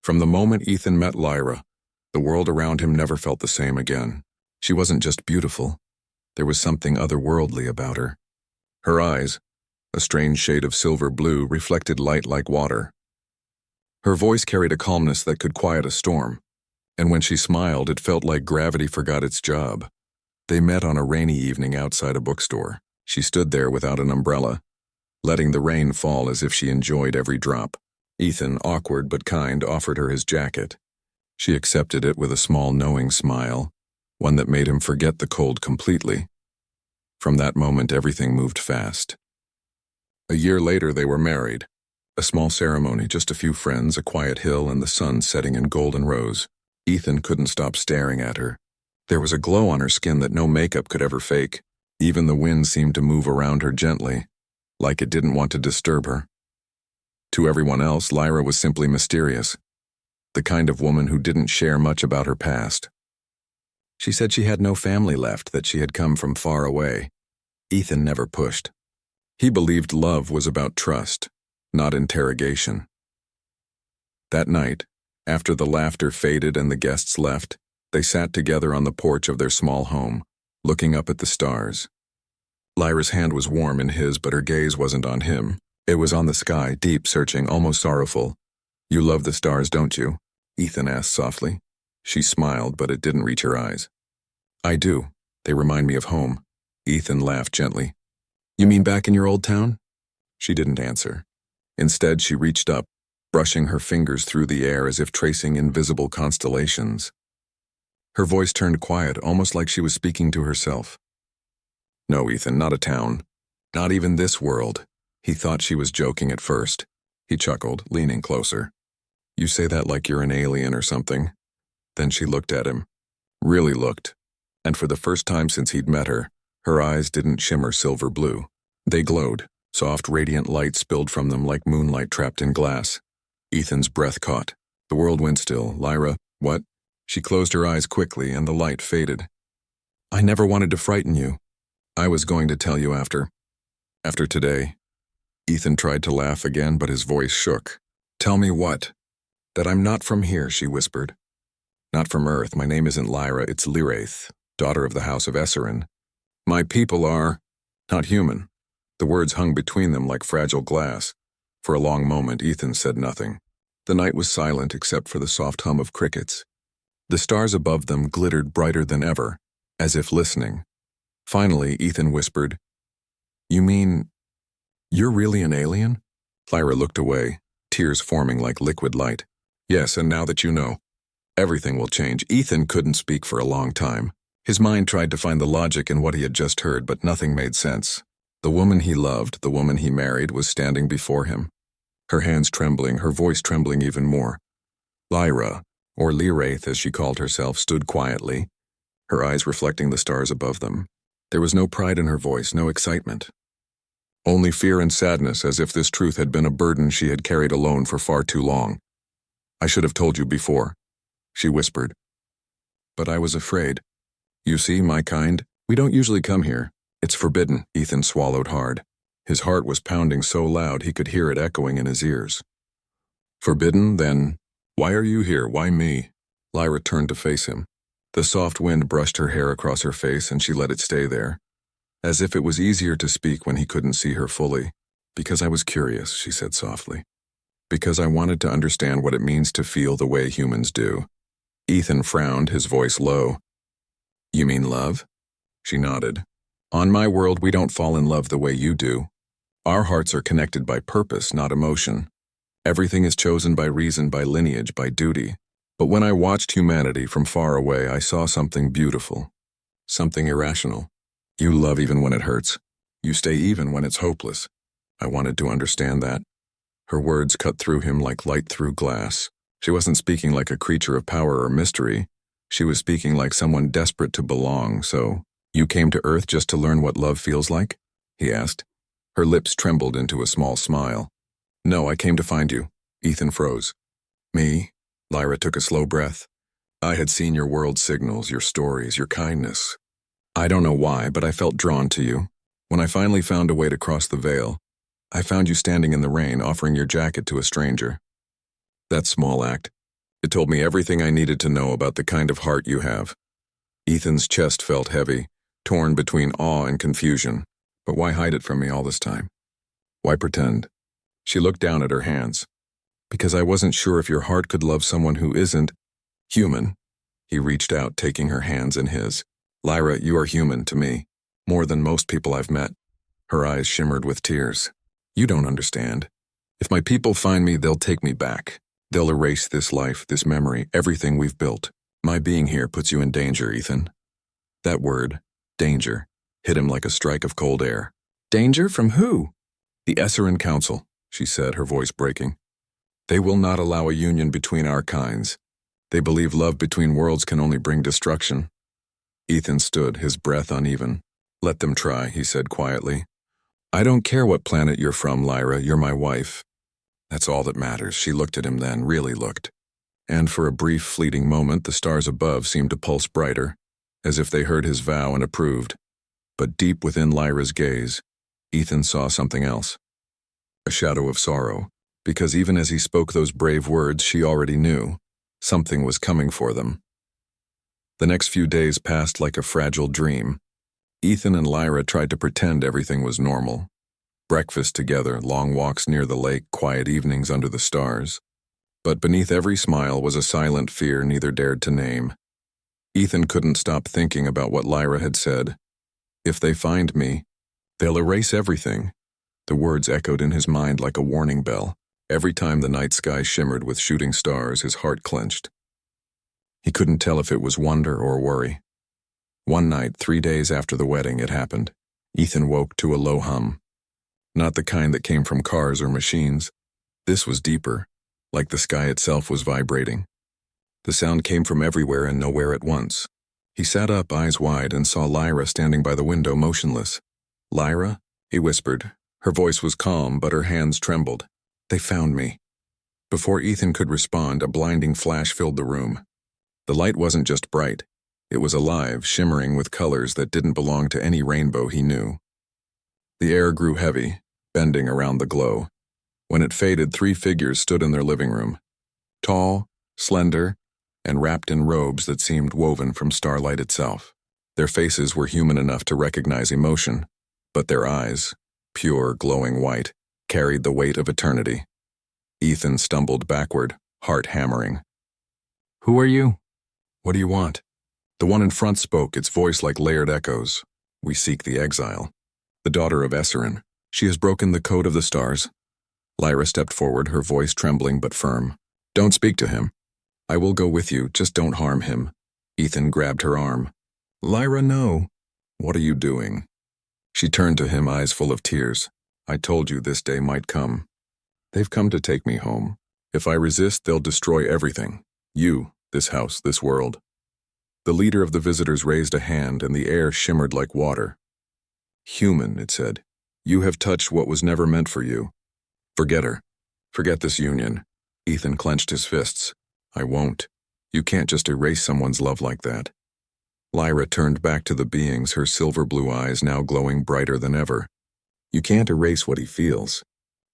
From the moment Ethan met Lyra, the world around him never felt the same again. She wasn't just beautiful. There was something otherworldly about her. Her eyes, a strange shade of silver blue, reflected light like water. Her voice carried a calmness that could quiet a storm, and when she smiled, it felt like gravity forgot its job. They met on a rainy evening outside a bookstore. She stood there without an umbrella, letting the rain fall as if she enjoyed every drop. Ethan, awkward but kind, offered her his jacket. She accepted it with a small knowing smile, one that made him forget the cold completely. From that moment, everything moved fast. A year later, they were married. A small ceremony, just a few friends, a quiet hill, and the sun setting in golden rose. Ethan couldn't stop staring at her. There was a glow on her skin that no makeup could ever fake. Even the wind seemed to move around her gently, like it didn't want to disturb her. To everyone else, Lyra was simply mysterious, the kind of woman who didn't share much about her past. She said she had no family left, that she had come from far away. Ethan never pushed. He believed love was about trust, not interrogation. That night, after the laughter faded and the guests left, they sat together on the porch of their small home, looking up at the stars. Lyra's hand was warm in his, but her gaze wasn't on him. It was on the sky, deep, searching, almost sorrowful. "You love the stars, don't you?" Ethan asked softly. She smiled, but it didn't reach her eyes. "I do. They remind me of home." Ethan laughed gently. "You mean back in your old town?" She didn't answer. Instead, she reached up, brushing her fingers through the air as if tracing invisible constellations. Her voice turned quiet, almost like she was speaking to herself. "No, Ethan, not a town. Not even this world." He thought she was joking at first. He chuckled, leaning closer. "You say that like you're an alien or something." Then she looked at him. Really looked. And for the first time since he'd met her, her eyes didn't shimmer silver blue. They glowed. Soft, radiant light spilled from them like moonlight trapped in glass. Ethan's breath caught. The world went still. "Lyra, what?" She closed her eyes quickly and the light faded. "I never wanted to frighten you. I was going to tell you after today." Ethan tried to laugh again, but his voice shook. "Tell me what?" "That I'm not from here," she whispered. "Not from Earth. My name isn't Lyra, it's Lyraith, daughter of the House of Esserin. My people are not human." The words hung between them like fragile glass. For a long moment, Ethan said nothing. The night was silent except for the soft hum of crickets. The stars above them glittered brighter than ever, as if listening. Finally, Ethan whispered, "You mean, you're really an alien?" Lyra looked away, tears forming like liquid light. "Yes, and now that you know, everything will change." Ethan couldn't speak for a long time. His mind tried to find the logic in what he had just heard, but nothing made sense. The woman he loved, the woman he married, was standing before him. Her hands trembling, her voice trembling even more. Lyra, or Lyraith as she called herself, stood quietly, her eyes reflecting the stars above them. There was no pride in her voice, no excitement. Only fear and sadness, as if this truth had been a burden she had carried alone for far too long. "I should have told you before," she whispered. "But I was afraid. You see, my kind, we don't usually come here. It's forbidden." Ethan swallowed hard. His heart was pounding so loud he could hear it echoing in his ears. "Forbidden, then? Why are you here? Why me?" Lyra turned to face him. The soft wind brushed her hair across her face and she let it stay there, as if it was easier to speak when he couldn't see her fully. "Because I was curious," she said softly. "Because I wanted to understand what it means to feel the way humans do." Ethan frowned, his voice low. "You mean love?" She nodded. "On my world, we don't fall in love the way you do. Our hearts are connected by purpose, not emotion. Everything is chosen by reason, by lineage, by duty. But when I watched humanity from far away, I saw something beautiful, something irrational. You love even when it hurts. You stay even when it's hopeless." I wanted to understand that. Her words cut through him like light through glass. She wasn't speaking like a creature of power or mystery. She was speaking like someone desperate to belong. "So, you came to Earth just to learn what love feels like?" he asked. Her lips trembled into a small smile. "No, I came to find you." Ethan froze. "Me?" Lyra took a slow breath. "I had seen your world signals, your stories, your kindness. I don't know why, but I felt drawn to you. When I finally found a way to cross the veil, I found you standing in the rain, offering your jacket to a stranger. That small act, It told me everything I needed to know about the kind of heart you have. Ethan's chest felt heavy, torn between awe and confusion. But why hide it from me all this time? Why pretend? She looked down at her hands. Because I wasn't sure if your heart could love someone who isn't human. He reached out, taking her hands in his. Lyra, you are human to me, more than most people I've met. Her eyes shimmered with tears. You don't understand. If my people find me, they'll take me back. They'll erase this life, this memory, everything we've built. My being here puts you in danger, Ethan. That word, danger, hit him like a strike of cold air. Danger from who? The Esserin Council, she said, her voice breaking. They will not allow a union between our kinds. They believe love between worlds can only bring destruction. Ethan stood, his breath uneven. Let them try, he said quietly. I don't care what planet you're from, Lyra, you're my wife. That's all that matters. She looked at him then, really looked. And for a brief, fleeting moment, the stars above seemed to pulse brighter, as if they heard his vow and approved. But deep within Lyra's gaze, Ethan saw something else. A shadow of sorrow, because even as he spoke those brave words, she already knew something was coming for them. The next few days passed like a fragile dream. Ethan and Lyra tried to pretend everything was normal. Breakfast together, long walks near the lake, quiet evenings under the stars. But beneath every smile was a silent fear neither dared to name. Ethan couldn't stop thinking about what Lyra had said. If they find me, they'll erase everything. The words echoed in his mind like a warning bell. Every time the night sky shimmered with shooting stars, his heart clenched. He couldn't tell if it was wonder or worry. One night, 3 days after the wedding, it happened. Ethan woke to a low hum. Not the kind that came from cars or machines. This was deeper, like the sky itself was vibrating. The sound came from everywhere and nowhere at once. He sat up, eyes wide, and saw Lyra standing by the window, motionless. Lyra? He whispered. Her voice was calm, but her hands trembled. They found me. Before Ethan could respond, a blinding flash filled the room. The light wasn't just bright. It was alive, shimmering with colors that didn't belong to any rainbow he knew. The air grew heavy, bending around the glow. When it faded, 3 figures stood in their living room. Tall, slender, and wrapped in robes that seemed woven from starlight itself. Their faces were human enough to recognize emotion, but their eyes, pure, glowing white, carried the weight of eternity. Ethan stumbled backward, heart hammering. Who are you? What do you want? The one in front spoke, its voice like layered echoes. We seek the exile. The daughter of Esserin. She has broken the code of the stars. Lyra stepped forward, her voice trembling but firm. Don't speak to him. I will go with you, just don't harm him. Ethan grabbed her arm. Lyra, no. What are you doing? She turned to him, eyes full of tears. I told you this day might come. They've come to take me home. If I resist, they'll destroy everything. You, this house, this world. The leader of the visitors raised a hand, and the air shimmered like water. Human, it said. You have touched what was never meant for you. Forget her. Forget this union. Ethan clenched his fists. I won't. You can't just erase someone's love like that. Lyra turned back to the beings, her silver blue eyes now glowing brighter than ever. You can't erase what he feels.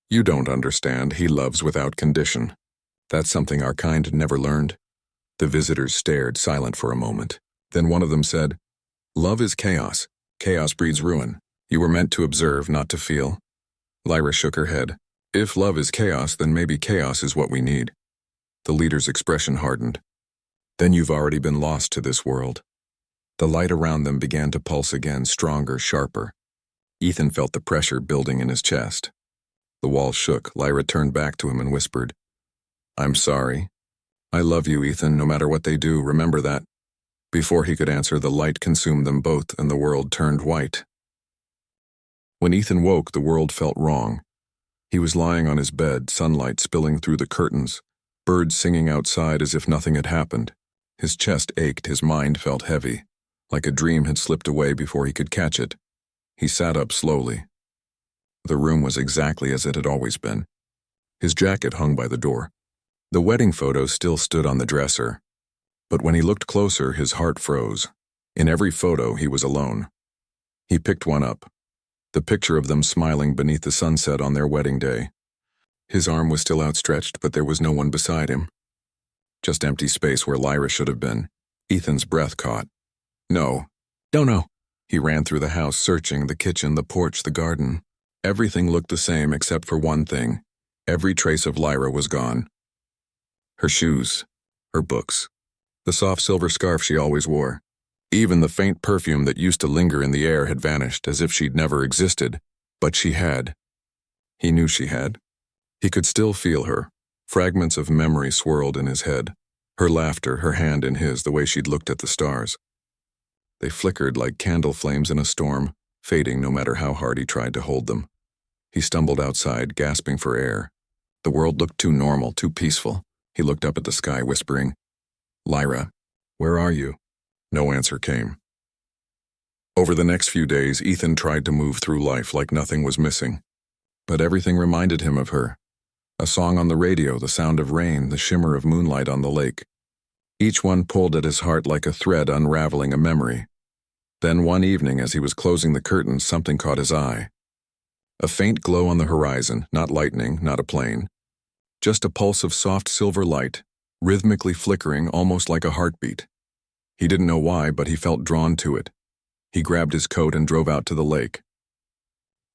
You don't understand. He loves without condition. That's something our kind never learned. The visitors stared, silent for a moment. Then one of them said, Love is chaos. Chaos breeds ruin. You were meant to observe, not to feel. Lyra shook her head. If love is chaos, then maybe chaos is what we need. The leader's expression hardened. Then you've already been lost to this world. The light around them began to pulse again, stronger, sharper. Ethan felt the pressure building in his chest. The wall shook. Lyra turned back to him and whispered, I'm sorry. I love you, Ethan, no matter what they do, remember that. Before he could answer, the light consumed them both and the world turned white. When Ethan woke, the world felt wrong. He was lying on his bed, sunlight spilling through the curtains, birds singing outside as if nothing had happened. His chest ached, his mind felt heavy, like a dream had slipped away before he could catch it. He sat up slowly. The room was exactly as it had always been. His jacket hung by the door. The wedding photo still stood on the dresser. But when he looked closer, his heart froze. In every photo, he was alone. He picked one up. The picture of them smiling beneath the sunset on their wedding day. His arm was still outstretched, but there was no one beside him. just empty space where Lyra should have been. Ethan's breath caught. No. No. He ran through the house, searching the kitchen, the porch, the garden. Everything looked the same except for one thing. Every trace of Lyra was gone. Her shoes, her books, the soft silver scarf she always wore. Even the faint perfume that used to linger in the air had vanished, as if she'd never existed. But she had. He knew she had. He could still feel her. Fragments of memory swirled in his head. Her laughter, her hand in his, the way she'd looked at the stars. They flickered like candle flames in a storm, fading no matter how hard he tried to hold them. He stumbled outside, gasping for air. The world looked too normal, too peaceful. He looked up at the sky, whispering, "Lyra, where are you?" No answer came. Over the next few days, Ethan tried to move through life like nothing was missing. But everything reminded him of her. A song on the radio, the sound of rain, the shimmer of moonlight on the lake. Each one pulled at his heart like a thread unraveling a memory. Then one evening, as he was closing the curtains, something caught his eye. A faint glow on the horizon, not lightning, not a plane. Just a pulse of soft silver light, rhythmically flickering almost like a heartbeat. He didn't know why, but he felt drawn to it. He grabbed his coat and drove out to the lake.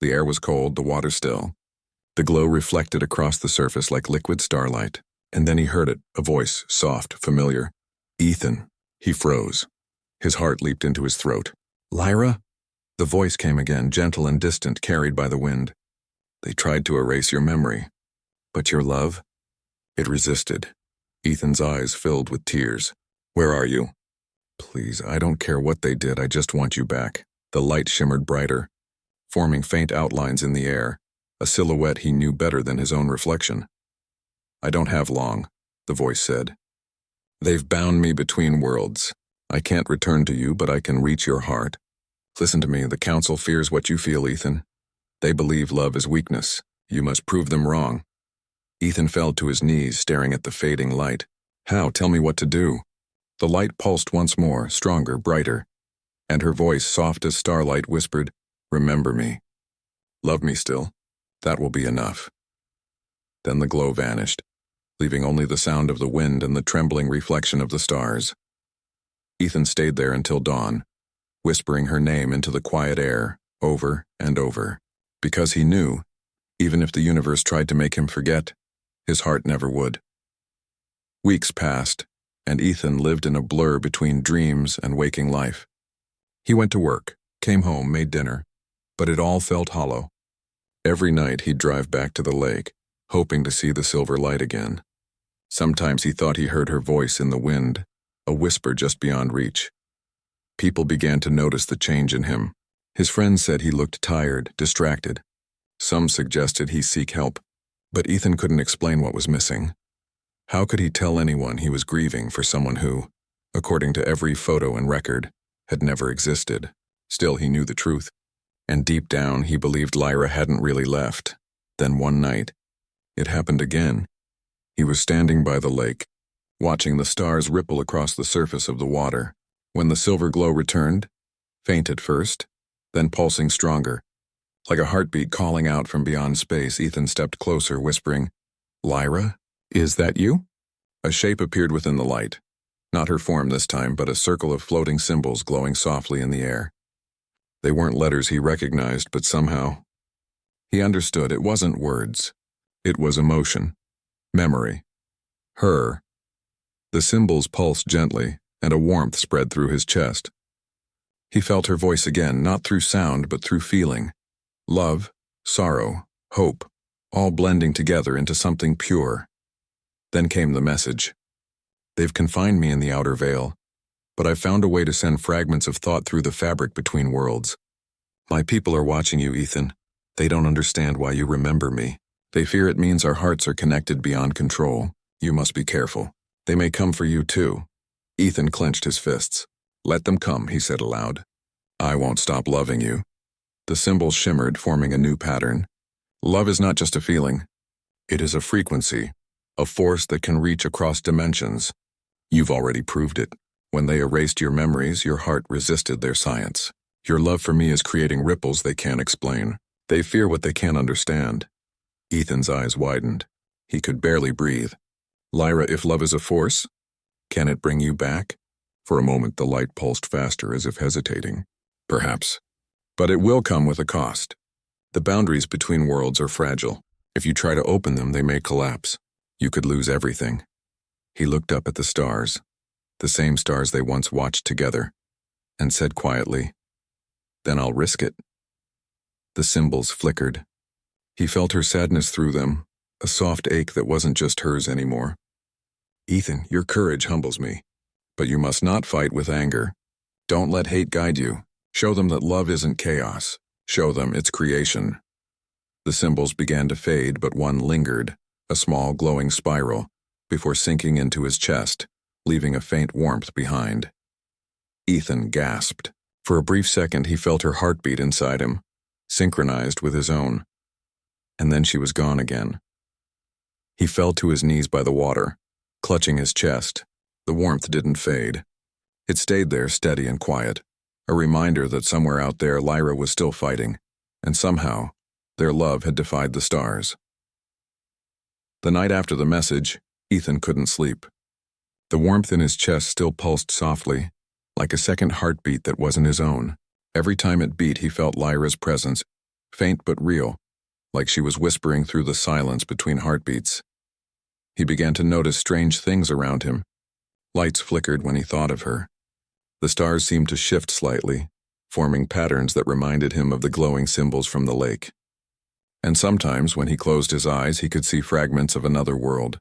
The air was cold, the water still. The glow reflected across the surface like liquid starlight. And then he heard it, a voice, soft, familiar. "Ethan." He froze. His heart leaped into his throat. "Lyra?" The voice came again, gentle and distant, carried by the wind. "They tried to erase your memory. But your love?" It resisted. Ethan's eyes filled with tears. "Where are you?" "Please, I don't care what they did, I just want you back." The light shimmered brighter, forming faint outlines in the air, a silhouette he knew better than his own reflection. "I don't have long," the voice said. "They've bound me between worlds. I can't return to you, but I can reach your heart. Listen to me, the council fears what you feel, Ethan. They believe love is weakness. You must prove them wrong." Ethan fell to his knees, staring at the fading light. "How? Tell me what to do." The light pulsed once more, stronger, brighter, and her voice, soft as starlight, whispered, "Remember me. Love me still. That will be enough." Then the glow vanished, leaving only the sound of the wind and the trembling reflection of the stars. Ethan stayed there until dawn, whispering her name into the quiet air, over and over, because he knew, even if the universe tried to make him forget, his heart never would. Weeks passed, and Ethan lived in a blur between dreams and waking life. He went to work, came home, made dinner, but it all felt hollow. Every night he'd drive back to the lake, hoping to see the silver light again. Sometimes he thought he heard her voice in the wind, a whisper just beyond reach. People began to notice the change in him. His friends said he looked tired, distracted. Some suggested he seek help, but Ethan couldn't explain what was missing. How could he tell anyone he was grieving for someone who, according to every photo and record, had never existed? Still, he knew the truth, and deep down he believed Lyra hadn't really left. Then one night, it happened again. He was standing by the lake, watching the stars ripple across the surface of the water, when the silver glow returned, faint at first, then pulsing stronger. Like a heartbeat calling out from beyond space, Ethan stepped closer, whispering, "Lyra? Is that you?" A shape appeared within the light. Not her form this time, but a circle of floating symbols glowing softly in the air. They weren't letters he recognized, but somehow he understood it wasn't words. It was emotion, memory, her. The symbols pulsed gently, and a warmth spread through his chest. He felt her voice again, not through sound, but through feeling. Love, sorrow, hope, all blending together into something pure. Then came the message. "They've confined me in the outer veil, but I've found a way to send fragments of thought through the fabric between worlds. My people are watching you, Ethan. They don't understand why you remember me. They fear it means our hearts are connected beyond control. You must be careful. They may come for you too." Ethan clenched his fists. "Let them come," he said aloud. "I won't stop loving you." The symbols shimmered, forming a new pattern. Love is not just a feeling. It is a frequency, a force that can reach across dimensions. You've already proved it. When they erased your memories, your heart resisted their science. Your love for me is creating ripples they can't explain. They fear what they can't understand. Ethan's eyes widened. He could barely breathe. "Lyra, if love is a force, Can it bring you back? For a moment, the light pulsed faster as if hesitating. Perhaps. But it will come with a cost. The boundaries between worlds are fragile. If you try to open them, they may collapse. You could lose everything. He looked up at the stars, the same stars they once watched together, and said quietly, "Then I'll risk it." The symbols flickered. He felt her sadness through them, a soft ache that wasn't just hers anymore. "Ethan, your courage humbles me. But you must not fight with anger. Don't let hate guide you. Show them that love isn't chaos. Show them it's creation." The symbols began to fade, but one lingered, a small glowing spiral, before sinking into his chest, leaving a faint warmth behind. Ethan gasped. For a brief second, he felt her heartbeat inside him, synchronized with his own. And then she was gone again. He fell to his knees by the water, clutching his chest. The warmth didn't fade. It stayed there, steady and quiet, a reminder that somewhere out there Lyra was still fighting, and somehow, their love had defied the stars. The night after the message, Ethan couldn't sleep. The warmth in his chest still pulsed softly, like a second heartbeat that wasn't his own. Every time it beat, he felt Lyra's presence, faint but real, like she was whispering through the silence between heartbeats. He began to notice strange things around him. Lights flickered when he thought of her. The stars seemed to shift slightly, forming patterns that reminded him of the glowing symbols from the lake. And sometimes, when he closed his eyes, he could see fragments of another world.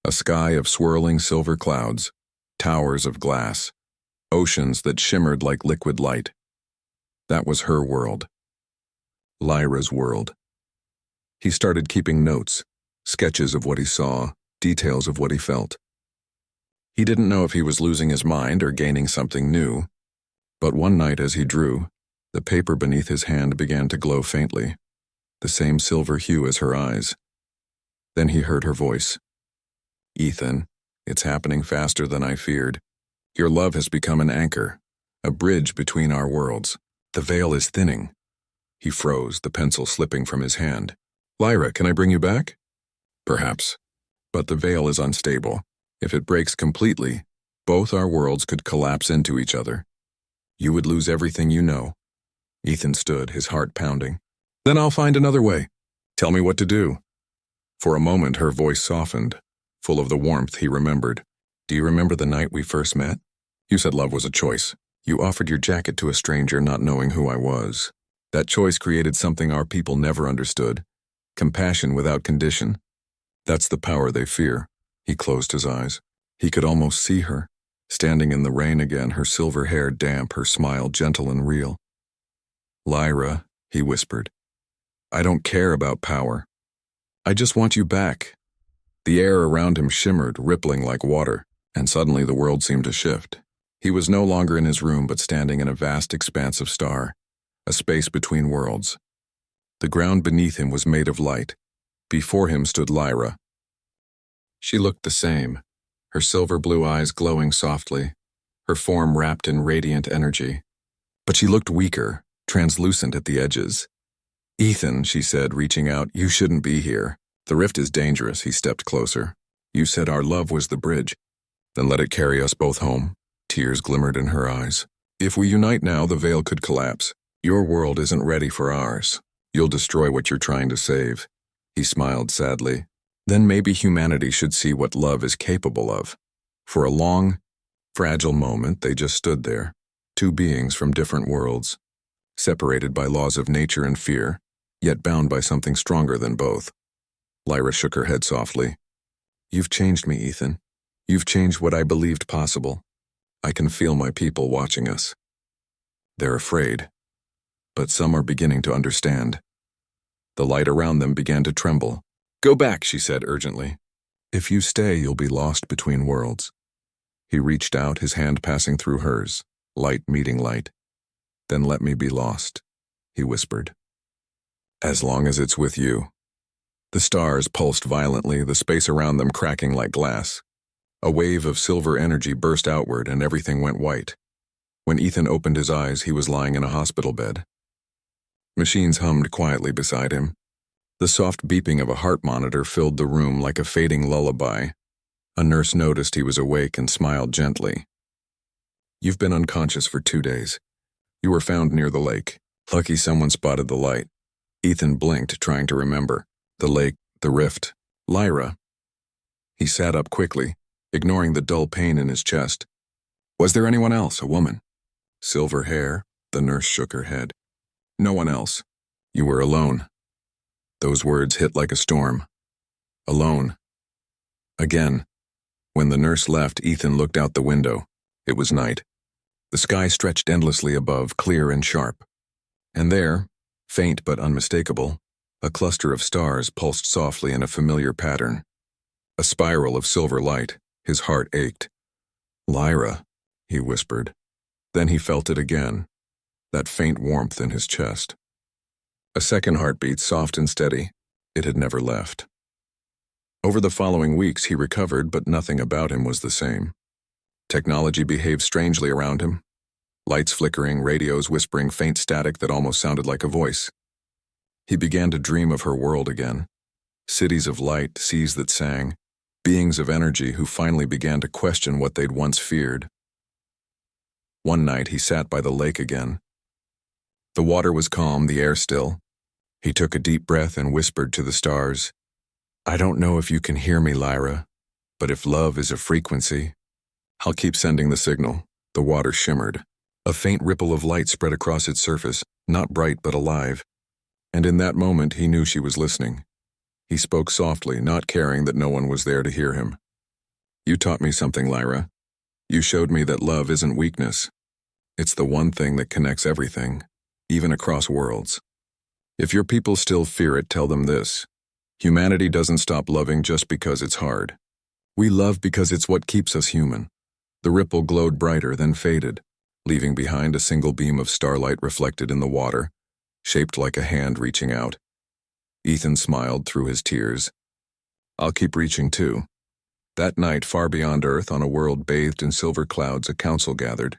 A sky of swirling silver clouds, towers of glass, oceans that shimmered like liquid light. That was her world. Lyra's world. He started keeping notes, sketches of what he saw, details of what he felt. He didn't know if he was losing his mind or gaining something new, but one night as he drew, the paper beneath his hand began to glow faintly, the same silver hue as her eyes. Then he heard her voice. "Ethan, it's happening faster than I feared. Your love has become an anchor, a bridge between our worlds. The veil is thinning." He froze, the pencil slipping from his hand. "Lyra, can I bring you back?" "Perhaps. But the veil is unstable. If it breaks completely, both our worlds could collapse into each other. You would lose everything you know." Ethan stood, his heart pounding. "Then I'll find another way. Tell me what to do." For a moment, her voice softened, full of the warmth he remembered. "Do you remember the night we first met? You said love was a choice. You offered your jacket to a stranger not knowing who I was. That choice created something our people never understood. Compassion without condition. That's the power they fear." He closed his eyes. He could almost see her, standing in the rain again, her silver hair damp, her smile gentle and real. "Lyra," he whispered, "I don't care about power. I just want you back." The air around him shimmered, rippling like water, and suddenly the world seemed to shift. He was no longer in his room but standing in a vast expanse of star, a space between worlds. The ground beneath him was made of light. Before him stood Lyra. She looked the same, her silver blue eyes glowing softly, her form wrapped in radiant energy. But she looked weaker, translucent at the edges. "Ethan," she said, reaching out, "you shouldn't be here. The rift is dangerous." He stepped closer. "You said our love was the bridge. Then let it carry us both home." Tears glimmered in her eyes. "If we unite now, the veil could collapse. Your world isn't ready for ours. You'll destroy what you're trying to save." He smiled sadly. Then maybe humanity should see what love is capable of. For a long, fragile moment, they just stood there, two beings from different worlds, separated by laws of nature and fear, yet bound by something stronger than both. Lyra shook her head softly. "You've changed me, Ethan. You've changed what I believed possible. I can feel my people watching us. They're afraid, but some are beginning to understand." The light around them began to tremble. "Go back," she said urgently. "If you stay, you'll be lost between worlds." He reached out, his hand passing through hers, light meeting light. "Then let me be lost," he whispered. "As long as it's with you." The stars pulsed violently, the space around them cracking like glass. A wave of silver energy burst outward and everything went white. When Ethan opened his eyes, he was lying in a hospital bed. Machines hummed quietly beside him. The soft beeping of a heart monitor filled the room like a fading lullaby. A nurse noticed he was awake and smiled gently. "You've been unconscious for 2 days. You were found near the lake. Lucky someone spotted the light." Ethan blinked, trying to remember. The lake, the rift, Lyra. He sat up quickly, ignoring the dull pain in his chest. "Was there anyone else, a woman?" "Silver hair," the nurse shook her head. "No one else. You were alone." Those words hit like a storm. Alone. Again. When the nurse left, Ethan looked out the window. It was night. The sky stretched endlessly above, clear and sharp. And there, faint but unmistakable, a cluster of stars pulsed softly in a familiar pattern. A spiral of silver light. His heart ached. "Lyra," he whispered. Then he felt it again, that faint warmth in his chest. A second heartbeat, soft and steady. It had never left. Over the following weeks, he recovered, but nothing about him was the same. Technology behaved strangely around him. Lights flickering, radios whispering faint static that almost sounded like a voice. He began to dream of her world again. Cities of light, seas that sang, beings of energy who finally began to question what they'd once feared. One night, he sat by the lake again. The water was calm, the air still. He took a deep breath and whispered to the stars, "I don't know if you can hear me, Lyra, but if love is a frequency, I'll keep sending the signal." The water shimmered. A faint ripple of light spread across its surface, not bright but alive. And in that moment, he knew she was listening. He spoke softly, not caring that no one was there to hear him. "You taught me something, Lyra. You showed me that love isn't weakness. It's the one thing that connects everything, even across worlds. If your people still fear it, tell them this. Humanity doesn't stop loving just because it's hard. We love because it's what keeps us human." The ripple glowed brighter, then faded, leaving behind a single beam of starlight reflected in the water, shaped like a hand reaching out. Ethan smiled through his tears. "I'll keep reaching too." That night, far beyond Earth, on a world bathed in silver clouds, a council gathered.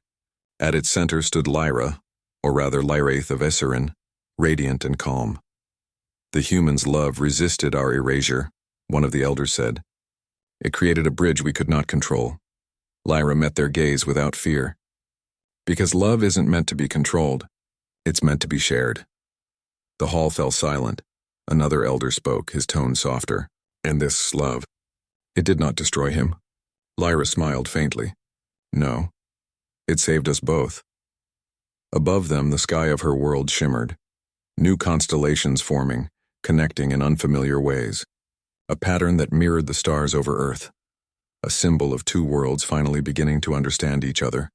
At its center stood Lyra, or rather Lyraith of Esserin, radiant and calm. "The humans' love resisted our erasure," one of the elders said. "It created a bridge we could not control." Lyra met their gaze without fear. "Because love isn't meant to be controlled. It's meant to be shared." The hall fell silent. Another elder spoke, his tone softer. "And this love, it did not destroy him." Lyra smiled faintly. "No, it saved us both." Above them, the sky of her world shimmered. New constellations forming, connecting in unfamiliar ways. A pattern that mirrored the stars over Earth. A symbol of two worlds finally beginning to understand each other.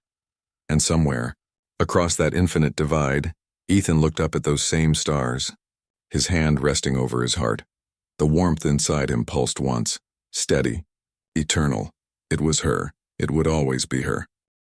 And somewhere, across that infinite divide, Ethan looked up at those same stars, his hand resting over his heart. The warmth inside him pulsed once, steady, eternal. It was her. It would always be her.